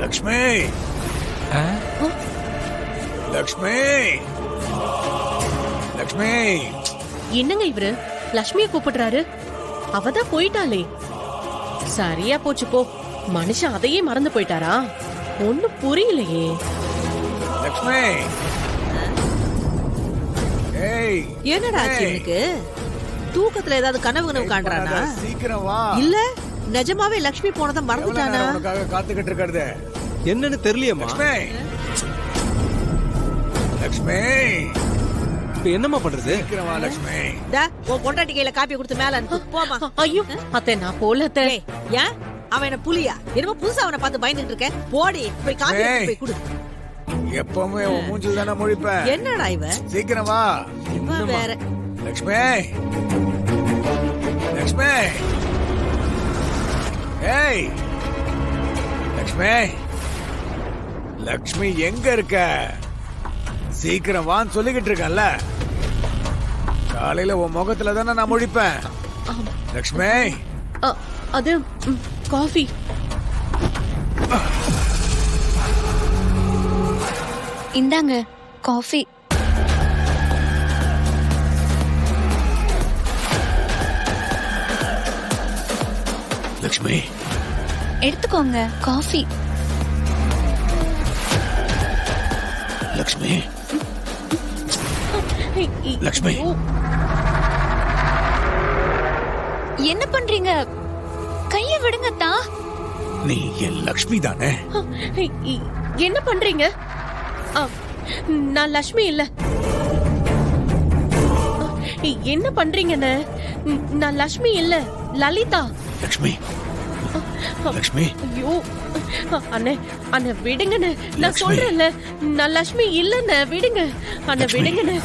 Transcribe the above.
லக்ஷ்மி லக்ஷ்மி லக்ஷ்மி. என்னங்க இவரு லட்சுமிய கூப்பிடுறாரு? அவதான் போயிட்டாளே. சரியா போச்சு போ. மனுஷன் அதையே மறந்து போயிட்டாரா? ஒண்ணும் புரியலையே. லக்ஷ்மி. ஏய் என்னடா ஆச்சு எனக்கு? தூக்கத்துல ஏதாவது கனவு காண்றானா? சீக்கிரம் வா. இல்ல நிஜமாவே லட்சுமி போனத மறந்துட்டானா? உனக்காக காத்துக்கிட்டு இருக்கறது என்னன்னு தெரியலையேம்மா. லக்ஷ்மி லக்ஷ்மி. இப்ப என்னம்மா பண்றது? சீக்கிரம் வா லக்ஷ்மி. டா உன் பொண்டாட்டி கையில காப்பி கொடுத்து மேல அனுப்பு போமா. ஐயோ அத்தை நான் போல அத்தை. ஏய் ஏன் அவன் என்ன புலியா? என்னமோ புதுசா அவனை பார்த்து பயந்துட்டு இருக்க. போடி போய் காப்பி எடுத்து போய் குடு. எப்பவுமே உன் மூஞ்சில தானே முழிப்பேன். என்னடா இவ? சீக்கிரம் வா. இவன் வேற. லக்ஷ்மி லக்ஷ்மி. ஏய் லக்ஷ்மி லக்ஷ்மி எங்க இருக்க? சீக்கிரம் வான்னு சொல்லிக்கிட்டு இருக்கேன்ல. காலையில உன் முகத்துல தானே நான் முழிப்பேன். லக்ஷ்மி அது காஃபி. இந்தாங்க காஃபி. லக்ஷ்மி எடுத்துக்கோங்க காஃபி. லக்ஷ்மி லக்ஷ்மி. என்ன பண்றீங்க? கைய விடுங்க தா. நீ என் லக்ஷ்மி தானே? என்ன பண்றீங்க? நான் லட்சுமி இல்ல. என்ன பண்றீங்கன்னு? நான் லட்சுமி இல்ல, லலிதா. லக்ஷ்மி லக்ஷ்மி. ஐயோ அண்ணே அண்ணே விடுங்கண்ணே. நான் சொல்றேன்ல நான் லட்சுமி இல்லன்னு. விடுங்க அண்ணே விடுங்கண்ணே.